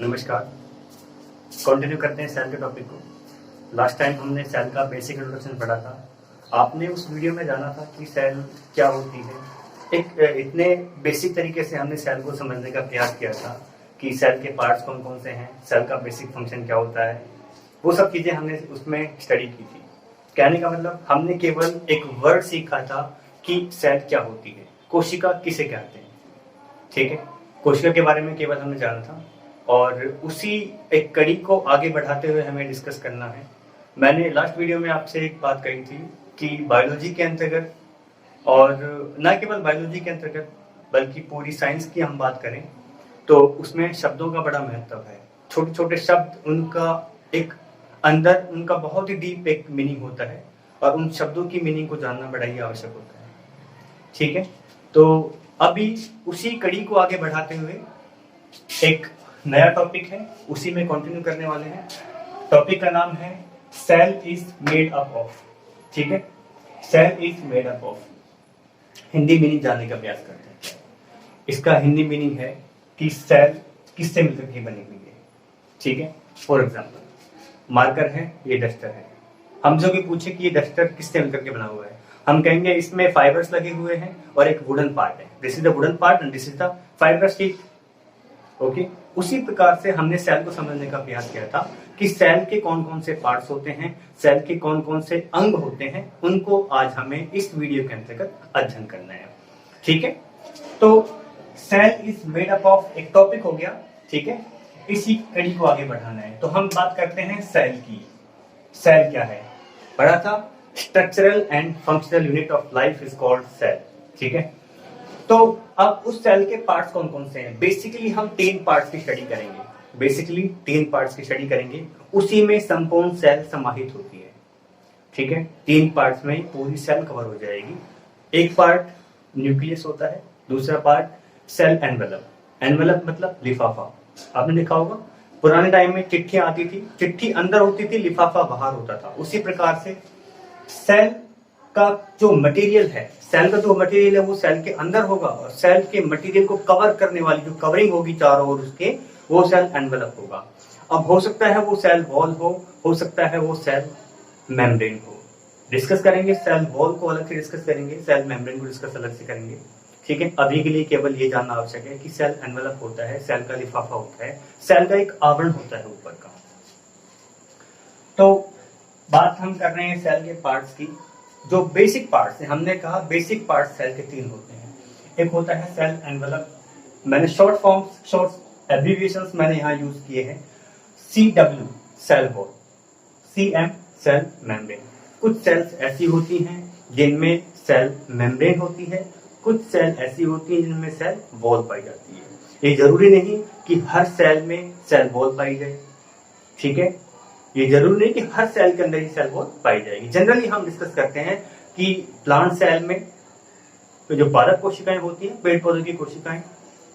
नमस्कार। कंटिन्यू करते हैं सेल के टॉपिक को। लास्ट टाइम हमने सेल का बेसिक इंट्रोडक्शन पढ़ा था। आपने उस वीडियो में जाना था कि सेल क्या होती है। इतने बेसिक तरीके से हमने सेल को समझने का प्रयास किया था कि सेल के पार्ट्स कौन कौन से हैं, सेल का बेसिक फंक्शन क्या होता है, वो सब चीज़ें हमने उसमें स्टडी की थी। कहने का मतलब हमने केवल एक वर्ड सीखा था कि सेल क्या होती है, कोशिका किसे कहते हैं। ठीक है, कोशिका के बारे में केवल हमने जाना था और उसी एक कड़ी को आगे बढ़ाते हुए हमें डिस्कस करना है। मैंने लास्ट वीडियो में आपसे एक बात कही थी कि बायोलॉजी के अंतर्गत, और न केवल बायोलॉजी के अंतर्गत बल्कि पूरी साइंस की हम बात करें तो उसमें शब्दों का बड़ा महत्व है। छोटे छोटे शब्द, उनका एक अंदर उनका बहुत ही डीप एक मीनिंग होता है और उन शब्दों की मीनिंग को जानना बड़ा ही आवश्यक होता है। ठीक है, तो अभी उसी कड़ी को आगे बढ़ाते हुए एक नया टॉपिक है, उसी में कंटिन्यू करने वाले हैं। टॉपिक का नाम है cell is made up of. ठीक है, cell is made up of. Hindi meaning जानने का प्रयास करते हैं। इसका हिंदी मीनिंग है कि सेल किससे मिलकर के बनी हुई है। ठीक है, फॉर एग्जाम्पल मार्कर है, ये डस्टर है। हम जो भी पूछे कि ये डस्टर किससे मिलकर के बना हुआ है, हम कहेंगे इसमें फाइबर्स लगे हुए हैं और एक वुडन पार्ट है। This is the wooden part and this is the fibrous sheet. Okay, उसी प्रकार से हमने सेल को समझने का प्रयास किया था कि सेल के कौन कौन से पार्ट्स होते हैं, सेल के कौन कौन से अंग होते हैं, उनको आज हमें इस वीडियो के अंतर्गत अध्ययन करना है। ठीक है, तो cell is made up of एक टॉपिक हो गया। ठीक है, इसी कड़ी को आगे बढ़ाना है तो हम बात करते हैं सेल की। सेल क्या है, पढ़ा था, structural and functional unit of life is called cell. ठीक है, तो अब उस सेल के पार्ट्स कौन कौन से हैं। बेसिकली हम 3 पार्ट्स की स्टडी करेंगे। बेसिकली 3 पार्ट्स की स्टडी करेंगे, उसी में संपूर्ण सेल समाहित होती है। ठीक है, 3 पार्ट्स में पूरी सेल कवर हो जाएगी। एक पार्ट न्यूक्लियस होता है, दूसरा पार्ट सेल एनवेलप। एनवेलप मतलब लिफाफा। आपने देखा होगा पुराने टाइम में चिट्ठियां आती थी, चिट्ठी अंदर होती थी, लिफाफा बाहर होता था। उसी प्रकार से सेल का जो मटेरियल है, सेल का जो मटेरियल है वो सेल के अंदर होगा और सेल के मटेरियल को कवर करने वाली जो कवरिंग होगी चारों ओर उसके, वो सेल एनवेलप होगा। अब हो सकता है वो सेल वॉल हो सकता है वो सेल मेम्ब्रेन हो। डिस्कस करेंगे, सेल वॉल को अलग से डिस्कस करेंगे, सेल मेम्ब्रेन को डिस्कस अलग से करेंगे। ठीक है, अभी के लिए केवल ये जानना आवश्यक है कि सेल एनवेलप होता है, सेल का लिफाफा होता है, सेल का एक आवरण होता है ऊपर का। तो बात हम कर रहे हैं सेल के पार्ट्स की। जो बेसिक पार्ट्स हैं, हमने कहा बेसिक पार्ट्स सेल के 3 होते हैं। एक होता है सेल एनवेलप, मैंने शॉर्ट एब्रिविएशंस मैंने यहाँ यूज किए हैं। CW cell wall, CM cell membrane. कुछ सेल्स ऐसी होती हैं जिनमें सेल मेम्ब्रेन होती है, कुछ सेल ऐसी होती हैं जिनमें सेल वॉल पाई जाती है। ये जरूरी नहीं कि हर सेल में सेल वॉल पाई जाए। ठीक है, ये जरूरी नहीं कि हर सेल के अंदर ही सेल वॉल पाई जाएगी। जनरली हम डिस्कस करते हैं कि प्लांट सेल में तो जो पादप कोशिकाएं होती हैं, पेड़ पौधों की कोशिकाएं,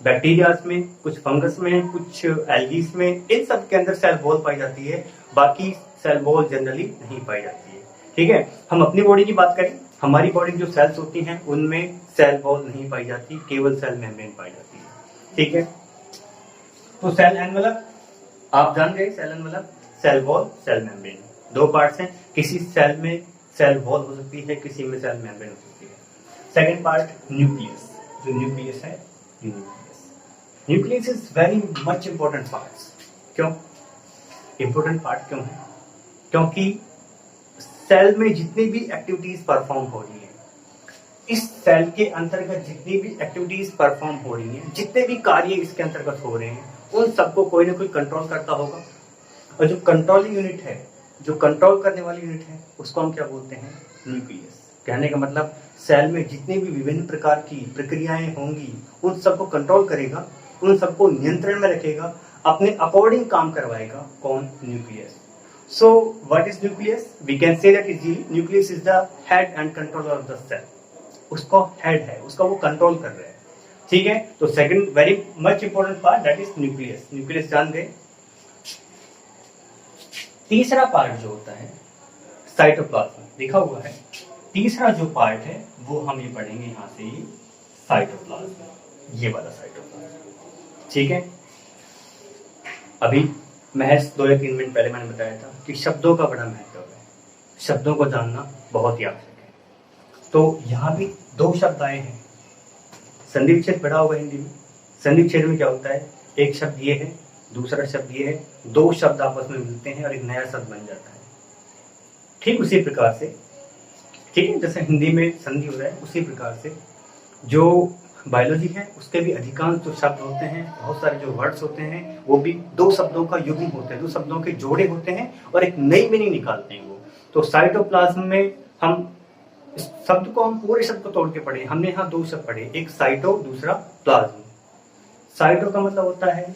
बैक्टीरियाज में, कुछ फंगस में, कुछ एल्गीज में, इन सब के अंदर सेल वॉल पाई जाती है। बाकी सेल वॉल जनरली नहीं पाई जाती है। ठीक है, हम अपनी बॉडी की बात करें, हमारी बॉडी जो सेल्स होती हैं उनमें सेल वॉल नहीं पाई जाती, केवल सेल मेम्ब्रेन पाई जाती है। ठीक है, तो सेल एनवेलप आप जान गए, cell envelope, cell wall, cell membrane, 2 parts हैं। किसी सेल में सेल वॉल हो सकती है, किसी में सेल मेम्ब्रेन हो सकती है। Second part nucleus. जो न्यूक्लियस है, nucleus is very much important part. क्यों इंपॉर्टेंट पार्ट क्यों है? क्योंकि सेल में जितनी भी एक्टिविटीज परफॉर्म हो रही है, इस सेल के अंतर्गत जितनी भी एक्टिविटीज परफॉर्म हो रही हैं, जितने भी कार्य इसके अंतर्गत हो रहे हैं, उन सबको कोई ना कोई कंट्रोल करता होगा। और जो कंट्रोलिंग यूनिट है, जो कंट्रोल करने वाली यूनिट है, उसको हम क्या बोलते हैं? न्यूक्लियस। कहने का मतलब सेल में जितनी भी विभिन्न प्रकार की प्रक्रियाएं होंगी उन सबको कंट्रोल करेगा, उन सबको नियंत्रण में रखेगा, अपने अकॉर्डिंग काम करवाएगा। कौन? Nucleus. So what is nucleus? We can say that easily, nucleus is the head and controller of the cell. उसका हेड है, उसका वो कंट्रोल कर रहा है। ठीक है, तो second very much important part that is nucleus. Nucleus जान गए। तीसरा पार्ट जो होता है साइटोप्लाज्म, लिखा हुआ है। तीसरा जो पार्ट है वो हम ये पढ़ेंगे यहां से ही, साइटोप्लाज्म, ये वाला साइटोप्लाज्म। ठीक है, अभी महज 2 या 3 मिनट पहले मैंने बताया था कि शब्दों का बड़ा महत्व है, शब्दों को जानना बहुत ही आवश्यक है। तो यहाँ भी 2 शब्द आए हैं, संधि विच्छेद पढ़ा होगा हिंदी में। संधि विच्छेद में क्या होता है, एक शब्द ये है, दूसरा शब्द ये है, 2 शब्द आपस में मिलते हैं और एक नया शब्द बन जाता है। ठीक उसी प्रकार से, ठीक है, जैसे हिंदी में संधि हो रहा है, उसी प्रकार से जो बायोलॉजी है उसके भी अधिकांश जो शब्द होते हैं, बहुत सारे जो वर्ड्स होते हैं, वो भी 2 शब्दों का युग्म होते हैं, 2 शब्दों के जोड़े होते हैं और एक नई मीनिंग निकालते हैं वो। तो साइटोप्लाज्म में हम इस शब्द को, हम पूरे शब्द को तोड़ के पढ़े। हमने यहाँ 2 शब्द पढ़े, एक साइटो, दूसरा प्लाज्म। साइटो का मतलब होता है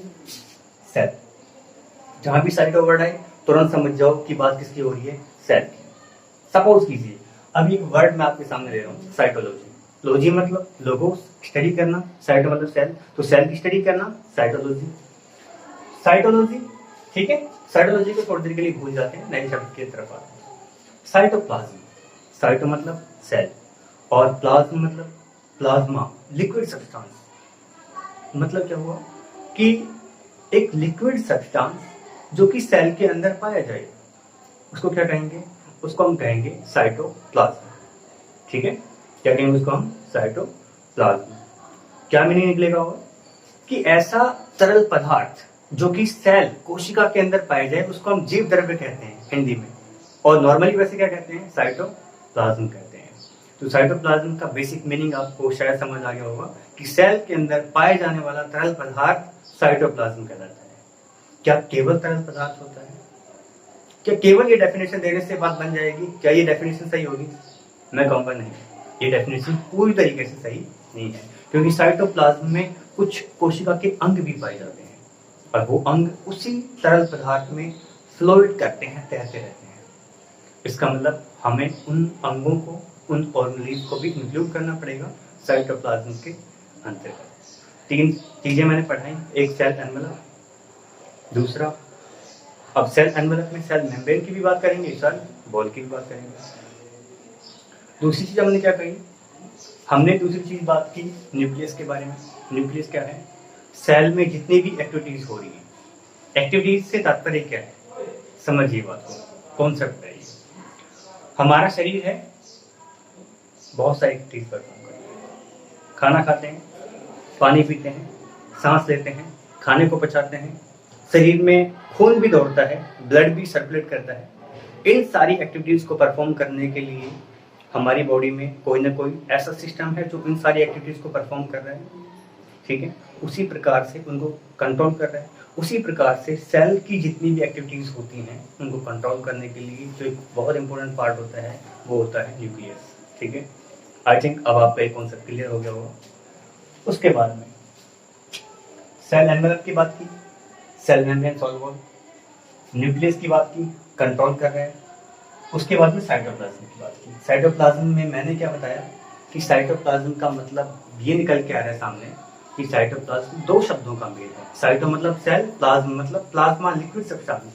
सेल। जहां भी साइटो वर्ड आए तुरंत समझ जाओ कि बात किसकी हो रही है, सेल की। सपोज कीजिए अभी एक वर्ड मैं आपके सामने ले रहा हूँ, साइटोलॉजी। लॉजी मतलब लोगो, स्टडी करना, साइटो मतलब सेल, तो सेल की स्टडी करना साइटोलॉजी। साइटोलॉजी, ठीक है, साइटोलॉजी को थोड़ी देर के लिए भूल जाते हैं, नए शब्द की तरफ आते हैं। साइटोप्लाज्म, साइटो मतलब सेल और प्लाज्म मतलब प्लाज्मा, लिक्विड सब्सटेंस। मतलब क्या हुआ कि एक लिक्विड सब्सटेंस जो कि सेल के अंदर पाया जाए, उसको क्या कहेंगे, उसको हम कहेंगे साइटोप्लाज्म। ठीक है, क्या कहेंगे उसको हम, साइटोप्लाज्म। क्या मीनिंग निकलेगा होगा कि ऐसा तरल पदार्थ जो कि सेल, कोशिका के अंदर पाया जाए, उसको हम जीव द्रव्य कहते हैं हिंदी में, और नॉर्मली वैसे क्या कहते हैं, साइटोप्लाज्म कहते हैं। तो साइटोप्लाज्म का बेसिक मीनिंग आपको शायद समझ आ गया होगा कि सेल के अंदर पाए जाने वाला तरल पदार्थ साइटोप्लाज्म कहलाता है। क्या केवल तरल पदार्थ होता है? क्या केवल ये डेफिनेशन देने से बात बन जाएगी? क्या ये डेफिनेशन सही होगी? मैं कहूंगा नहीं, ये डेफिनेशन पूरी तरीके से सही नहीं है, क्योंकि साइटोप्लाज्म में कुछ कोशिका के अंग भी पाए जाते हैं और वो अंग उसी तरल पदार्थ में फ्लोट करते हैं, तैरते रहते हैं। इसका मतलब हमें उन अंगों को, उन ऑर्गेनेल्स को भी इंक्लूड करना पड़ेगा साइटोप्लाज्म के अंतर्गत। 3 चीजें मैंने पढ़ाई, एक सेल एनवेलप, दूसरा, अब सेल एनवेलप में सेल मेम्ब्रेन की भी बात करेंगे, सेल वॉल की भी बात करेंगे। दूसरी चीज हमने क्या कही, हमने दूसरी चीज बात की न्यूक्लियस के बारे में। न्यूक्लियस क्या है? सेल में जितनी भी एक्टिविटीज हो रही है, एक्टिविटीज से तात्पर्य क्या है, समझिए बात को, कॉन्सेप्ट है ये। हमारा शरीर है, बहुत सारी एक्टिविटीज परफॉर्म करते हैं। खाना खाते हैं, पानी पीते हैं, सांस लेते हैं, खाने को पचाते हैं, शरीर में खून भी दौड़ता है, ब्लड भी सर्कुलेट करता है। इन सारी एक्टिविटीज को परफॉर्म करने के लिए हमारी बॉडी में कोई ना कोई ऐसा सिस्टम है जो इन सारी एक्टिविटीज को परफॉर्म कर रहा है। ठीक है, उसी प्रकार से उनको कंट्रोल कर रहा है। उसी प्रकार से सेल की जितनी भी एक्टिविटीज होती हैं उनको कंट्रोल करने के लिए जो एक बहुत इंपॉर्टेंट पार्ट होता है वो होता है न्यूक्लियस। ठीक है, आई थिंक अब आपका एक कॉन्सेप्ट क्लियर हो गया होगा। उसके बाद में सेल एनवेलप की बात की, cell membrane, cell wall, nucleus की बात की, कंट्रोल कर रहे हैं। उसके बाद में साइटोप्लाज्म की बात की। साइटोप्लाज्म में मैंने क्या बताया कि साइटोप्लाज्म का मतलब ये निकल के आ रहा है सामने कि साइटोप्लाज्म 2 शब्दों का मेल है। साइटो मतलब सेल, प्लाज्म मतलब प्लाज्मा, लिक्विड सब्सटेंस।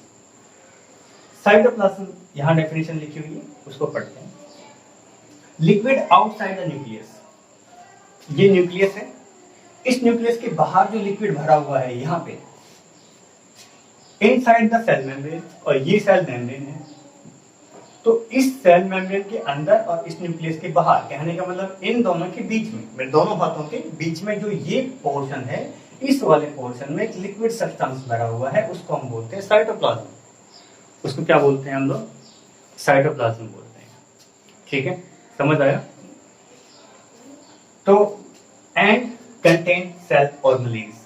साइटोप्लाज्म यहाँ डेफिनेशन लिखी हुई है, उसको पढ़ते हैं। लिक्विड आउटसाइड द न्यूक्लियस, ये न्यूक्लियस है, इस न्यूक्लियस के बाहर जो लिक्विड भरा हुआ है यहाँ पे, इनसाइड द सेल मेम्ब्रेन, और ये सेल मेम्ब्रेन है। तो इस सेल मेम्ब्रेन के अंदर और इस न्यूक्लियस के बाहर, कहने का मतलब इन दोनों के बीच में, मेरे दोनों हाथों के बीच में जो ये पोर्शन है, इस वाले पोर्शन में एक लिक्विड सब्सटेंस भरा हुआ है, उसको हम बोलते हैं साइटोप्लाज्म। उसको क्या बोलते हैं हम लोग? साइटोप्लाज्म बोलते हैं। ठीक है, समझ आया? तो एंड कंटेन सेल ऑर्गेनेल्स,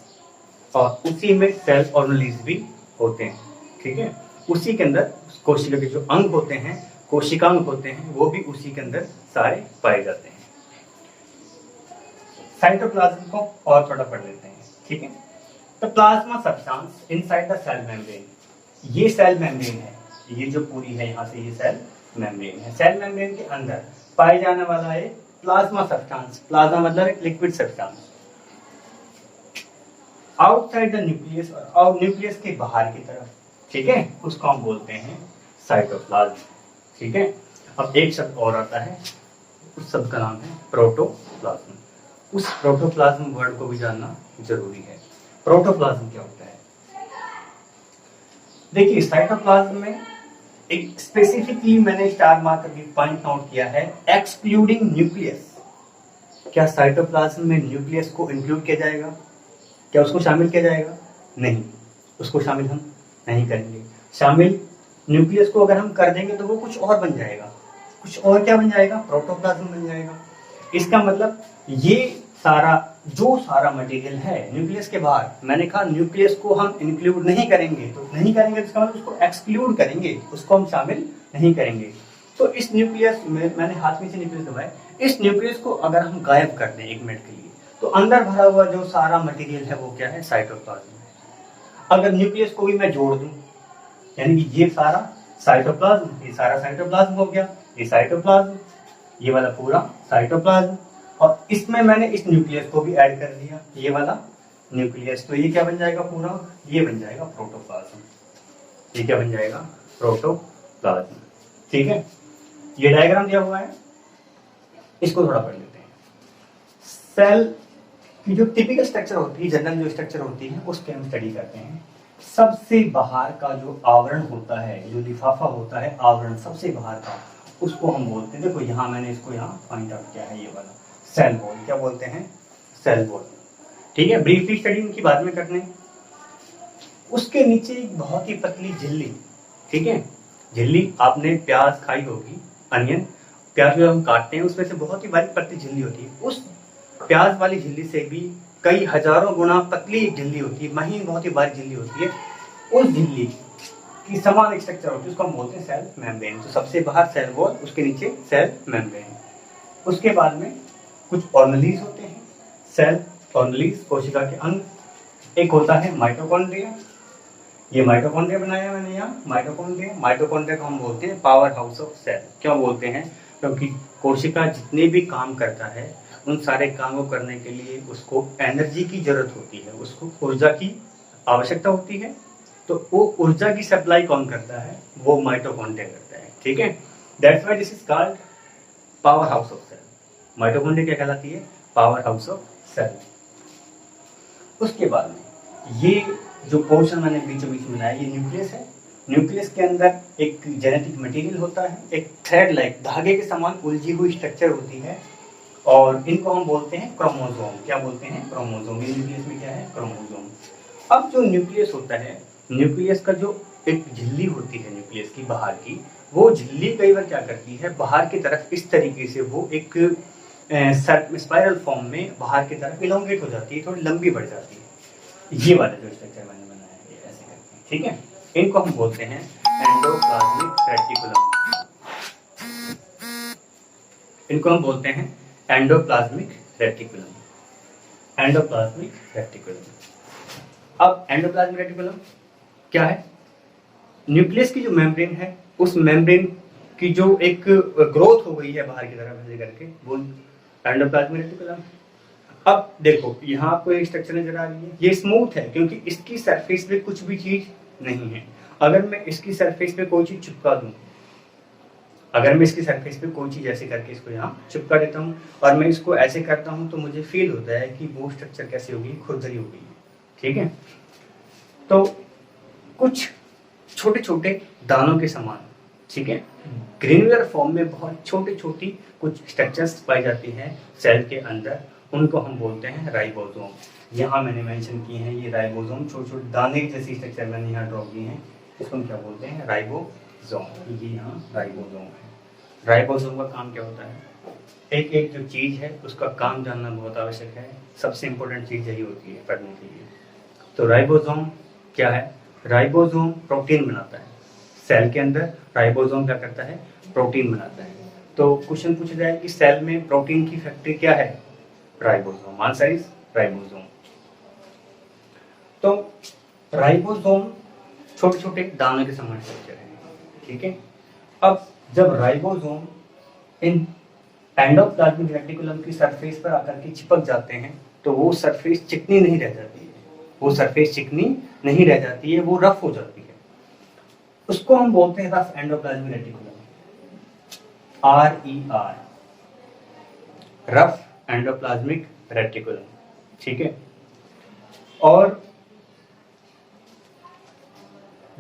और उसी में सेल ऑर्गेनेल्स भी होते हैं। ठीक है, उसी के अंदर कोशिका के जो अंग होते हैं, कोशिकांग होते हैं, वो भी उसी के अंदर सारे पाए जाते हैं। साइटोप्लाज्म को और थोड़ा पढ़ लेते हैं। ठीक है, तो plasma substance inside the cell membrane, ये सेल मेम्ब्रेन है, ये जो पूरी है यहाँ से ये सेल मेम्ब्रेन है। सेल मेम्ब्रेन के अंदर पाए जाने वाला है प्लाज्मा सब्सटेंस, प्लाज्मा मतलब एक liquid substance. Outside the nucleus, और न्यूक्लियस के बाहर की तरफ, ठीक है, उसको हम बोलते हैं साइटोप्लाज्म। ठीक है, अब एक शब्द और आता है, उस शब्द का नाम है प्रोटोप्लाज्म। उस प्रोटोप्लाज्म वर्ड को भी जानना जरूरी है। प्रोटोप्लाज्म क्या होता है? देखिए साइटोप्लाज्म में एक स्पेसिफिकली मैंने स्टार मार्क करके पॉइंट नोट किया है, एक्सक्लूडिंग न्यूक्लियस। क्या साइटोप्लाज्म में न्यूक्लियस को इंक्लूड किया जाएगा? क्या उसको शामिल किया जाएगा? नहीं, उसको शामिल हम नहीं करेंगे। शामिल न्यूक्लियस को अगर हम कर देंगे तो वो कुछ और बन जाएगा। कुछ और क्या बन जाएगा? प्रोटोप्लाज्म बन जाएगा। इसका मतलब ये सारा मटेरियल है न्यूक्लियस के बाहर, मैंने कहा न्यूक्लियस को हम इंक्लूड नहीं करेंगे, तो नहीं करेंगे इसका मतलब उसको एक्सक्लूड करेंगे, उसको हम शामिल नहीं करेंगे। तो इस न्यूक्लियस में मैंने हाथ में से न्यूक्लियस दबाया, इस न्यूक्लियस को अगर हम गायब कर दें 1 मिनट के लिए, तो अंदर भरा हुआ जो सारा मटेरियल है वो क्या है? साइटोप्लाज्म है। अगर न्यूक्लियस को भी मैं जोड़ दूं, यानी कि ये सारा साइटोप्लाज्म, ये सारा साइटोप्लाज्म हो गया, ये साइटोप्लाज्म, ये वाला पूरा साइटोप्लाज्म, और इसमें मैंने इस न्यूक्लियस को भी ऐड कर दिया, ये वाला न्यूक्लियस, तो ये क्या बन जाएगा? पूरा ये बन जाएगा प्रोटोप्लाज्म। ये क्या बन जाएगा? प्रोटोप्लाज्म। ठीक है, ये डायग्राम दिया हुआ है, इसको थोड़ा पढ़ लेते हैं। सेल की जो टिपिकल स्ट्रक्चर होती है, जनरल जो स्ट्रक्चर होती है, उसके हम स्टडी करते हैं। सबसे बाहर का जो आवरण होता है, जो लिफाफा होता है, आवरण सबसे बाहर का, उसको हम बोलते हैं, देखो यहाँ मैंने इसको यहाँ पॉइंट आउट किया है, ये वाला सेल वॉल। क्या बोलते हैं? Cell wall. ठीक है, ब्रीफली स्टडी उनकी बाद में करने। उसके नीचे एक बहुत ही पतली झिल्ली, ठीक है, झिल्ली, आपने प्याज खाई होगी, अनियन, प्याज जो हम काटते हैं उसमें से बहुत ही बारीक पतली झिल्ली होती है। उस प्याज वाली झिल्ली से भी कई हजारों गुना पतली झिल्ली होती है, महीन बहुत ही बारीक झिल्ली होती है। उस झिल्ली की समान स्ट्रक्चर होती है, उसको हम बोलते हैं सेल मेम्ब्रेन। तो सबसे बाहर सेल वॉल, उसके नीचे सेल मेम्ब्रेन। उसके बाद में कुछ ऑर्गेनेल्स होते हैं, सेल ऑर्गेनेल्स, कोशिका के अंग। एक होता है माइटोकॉन्ड्रिया, ये माइटोकॉन्ड्रिया बनाया मैंने यहाँ, माइटोकॉन्ड्रिया। माइटोकॉन्ड्रिया को हम बोलते हैं पावर हाउस ऑफ सेल। क्यों बोलते हैं? क्योंकि कोशिका जितने भी काम करता है, उन सारे कामों करने के लिए उसको एनर्जी की जरूरत होती है, उसको ऊर्जा की आवश्यकता होती है। तो वो ऊर्जा की सप्लाई कौन करता है? वो माइटोकॉन्ड्रिया करता है। ठीक है, that's why this is called power house of cell. Mitochondria क्या कहलाती है? Power house of cell. उसके बाद में ये जो पोर्शन मैंने बीचों बीच में बनाया, ये न्यूक्लियस है। न्यूक्लियस के अंदर एक जेनेटिक मटेरियल होता है, एक थ्रेड लाइक, धागे के समान उलझी हुई स्ट्रक्चर होती है, और इनको हम बोलते हैं क्रोमोसोम। क्या बोलते हैं? क्रोमोसोम। ये न्यूक्लियस में क्या है? क्रोमोसोम। अब जो न्यूक्लियस होता है, न्यूक्लियस का जो एक झिल्ली होती है न्यूक्लियस की बाहर की, वो झिल्ली कई बार क्या करती है, बाहर की तरफ इस तरीके से वो एक स्पाइरल फॉर्म में बाहर की तरफ इलोंगेट हो जाती है, थोड़ी लंबी बढ़ जाती है। ये वाला जो स्ट्रक्चर मैंने बनाया है, ये ऐसे करके, ठीक है। इनको हम बोलते हैं एंडोप्लाज्मिक रेटिकुलम। इनको हम बोलते हैं एंडोप्लाज्मिक रेटिकुलम। Endoplasmic reticulum. अब एंडोप्लाज्मिक रेटिकुलम क्या है? न्यूक्लियस की जो मेम्ब्रेन है, उस मेम्ब्रेन की जो एक ग्रोथ हो गई है बाहर की तरफ ऐसे करके, वो एंडोप्लाज्मिक रेटिकुलम। अब देखो यहाँ आपको एक स्ट्रक्चर नजर आ रही है, ये स्मूथ है क्योंकि इसकी सरफेस पे कुछ भी चीज नहीं है। अगर मैं इसकी सरफेस पे कोई चीज चिपका दूं, अगर मैं इसकी सरफेस पे कोई चीज ऐसे करके इसको यहाँ चिपका देता हूँ और मैं इसको ऐसे करता हूँ, तो मुझे फील होता है कि वो स्ट्रक्चर कैसे होगी, खुरदरी हो गई। ठीक है, तो कुछ छोटे छोटे दानों के समान, ठीक है, ग्रेनुलर फॉर्म में बहुत छोटी छोटी कुछ स्ट्रक्चर्स पाई जाती हैं सेल के अंदर, उनको हम बोलते हैं राइबोसोम। यहाँ मैंने मेंशन किए हैं ये राइबोसोम, छोटे छोटे दाने जैसी स्ट्रक्चर मैंने यहाँ ड्रॉ किए हैं, इसको हम क्या बोलते हैं? राइबोसोम। ये यहाँ राइबोसोम है। राइबोसोम का काम क्या होता है? एक एक जो चीज है उसका काम जानना बहुत आवश्यक है, सबसे इंपॉर्टेंट चीज यही होती है पढ़ने के लिए। तो राइबोसोम क्या है? राइबोसोम प्रोटीन बनाता है सेल के अंदर। राइबोसोम क्या करता है? प्रोटीन बनाता है। तो क्वेश्चन पूछा जाए कि सेल में प्रोटीन की फैक्ट्री क्या है? राइबोसोम। Answer is ribosome. तो राइबोसोम छोटे छोटे दानों के समान स्ट्रक्चर है, ठीक है। अब जब राइबोसोम इन एंडोप्लाज्मिक रेटिकुलम की सरफेस पर आकर के चिपक जाते हैं, तो वो सरफेस चिकनी नहीं रह जाती है, वो सरफेस चिकनी नहीं रह जाती है, वो रफ हो जाती है। उसको हम बोलते हैं rough endoplasmic reticulum, RER, rough endoplasmic reticulum, ठीक है। और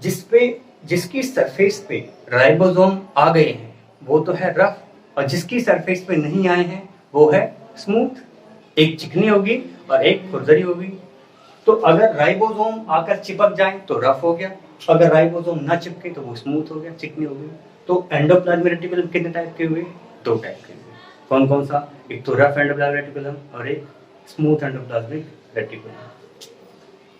जिसकी सरफेस पे राइबोसोम आ गए हैं वो तो है रफ, और जिसकी सरफेस पे नहीं आए हैं वो है स्मूथ। एक चिकनी होगी और एक खुरदरी होगी। तो अगर राइबोसोम आकर चिपक जाए तो रफ हो गया, अगर राइबोसोम ना चिपके तो वो स्मूथ हो गया, चिकनी हो गई। तो एंडोप्लाज्मिक रेटिकुलम कितने टाइप के हुए? 2 टाइप के हुए। कौन कौन सा? एक तो रफ एंडोप्लाज्मिक रेटिकुलम और एक स्मूथ एंडोप्लाज्मिक रेटिकुलम।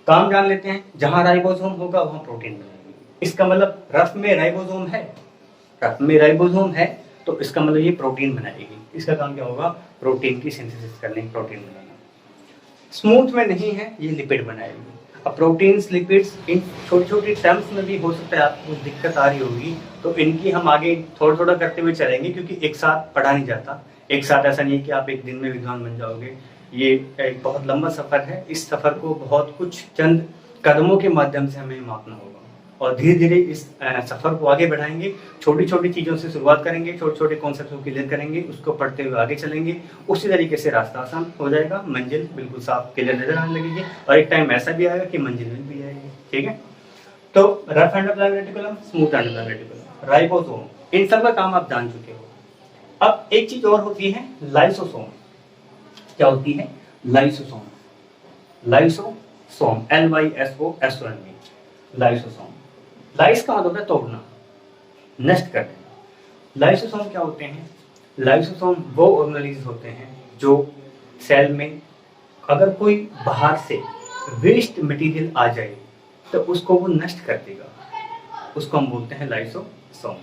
काम जान लेते हैं। जहां राइबोसोम होगा वहां प्रोटीन बनेगी। इसका मतलब रफ में राइबोसोम है, रफ में राइबोसोम है तो इसका मतलब ये प्रोटीन बनाएगी। इसका काम क्या होगा? प्रोटीन की सिंथेसिस करने, प्रोटीन बनाना। स्मूथ में नहीं है, ये लिपिड बनाएगी। अब प्रोटीन्स, लिपिड्स, इन छोटी छोटी टर्म्स में भी हो सकता है आपको दिक्कत आ रही होगी, तो इनकी हम आगे थोड़ा थोड़ा करते हुए चलेंगे, क्योंकि एक साथ पढ़ा नहीं जाता। एक साथ ऐसा नहीं है कि आप एक दिन में विद्वान बन जाओगे। ये एक बहुत लंबा सफर है। इस सफर को बहुत कुछ चंद कदमों के माध्यम से हमें मापना होगा, और धीरे धीरे इस सफर को आगे बढ़ाएंगे। छोटी छोटी चीजों से शुरुआत करेंगे, छोटे छोटे कॉन्सेप्ट को क्लियर करेंगे, उसको पढ़ते हुए आगे चलेंगे। उसी तरीके से रास्ता आसान हो जाएगा, मंजिल बिल्कुल साफ क्लियर नजर आने लगेगी, और एक टाइम ऐसा भी आएगा कि मंजिल भी आएगी। ठीक है, तो rough endoplasmic reticulum, smooth endoplasmic reticulum, ribosome, इन सब का काम आप जान चुके हो। अब एक चीज और होती है, लाइसोसोम। क्या होती है? लाइसोसोम। Lysosome, LYSOSOM, lysosome. लाइस का मतलब है तोड़ना, नष्ट कर देना। लाइसोसोम क्या होते हैं? लाइसोसोम वो ऑर्गेनेल्स होते हैं जो सेल में अगर कोई बाहर से वेस्ट मटेरियल आ जाए तो उसको वो नष्ट कर देगा, उसको हम बोलते हैं लाइसोसोम।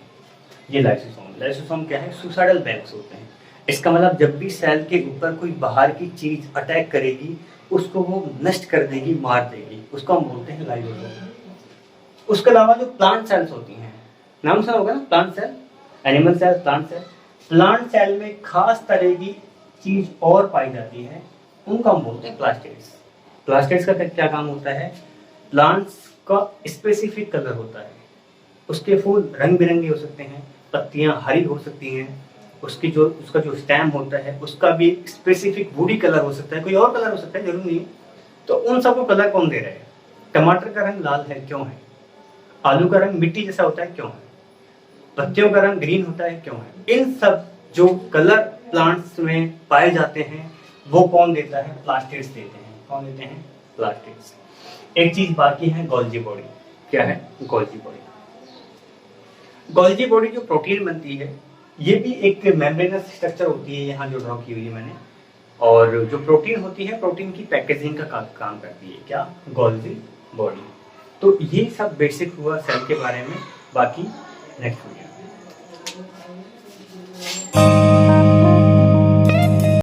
ये लाइसोसोम क्या है? सुसाइडल बैग्स होते हैं। इसका मतलब जब भी सेल के ऊपर कोई बाहर की चीज अटैक करेगी उसको वो नष्ट कर देगी, मार देगी, उसको हम बोलते हैं लाइसोसोम। उसके अलावा जो प्लांट सेल्स होती हैं, नाम सुना होगा ना, plant cell, animal cell, plant cell. Plant cell में खास तरह की चीज और पाई जाती है, उनको हम बोलते हैं प्लास्टिड्स। प्लास्टिड्स का क्या काम होता है? प्लांट्स का स्पेसिफिक कलर होता है, उसके फूल रंग बिरंगे हो सकते हैं, पत्तियां हरी हो सकती हैं, उसका जो स्टेम होता है उसका भी स्पेसिफिक वुडी कलर हो सकता है, कोई और कलर हो सकता है, जरूर नहीं। तो उन सबको कलर कौन दे रहा है? टमाटर का रंग लाल है, क्यों है? आलू का रंग मिट्टी जैसा होता है, क्यों है? पत्तियों का रंग ग्रीन होता है, क्यों है? इन सब जो कलर प्लांट्स में पाए जाते हैं वो कौन देता है? प्लास्टिड्स देते हैं। कौन देते हैं? प्लास्टिड्स। एक चीज बाकी है, गोल्जी बॉडी। क्या है? Golgi body. गोल्जी बॉडी जो प्रोटीन बनती है, ये भी एक मेम्ब्रेनस स्ट्रक्चर होती है, यहाँ जो ड्रॉ की हुई है मैंने। और जो प्रोटीन होती है, प्रोटीन की पैकेजिंग का काम करती है। क्या? Golgi body. तो ये सब बेसिक हुआ सेल के बारे में, बाकी नेक्स्ट वीडियो।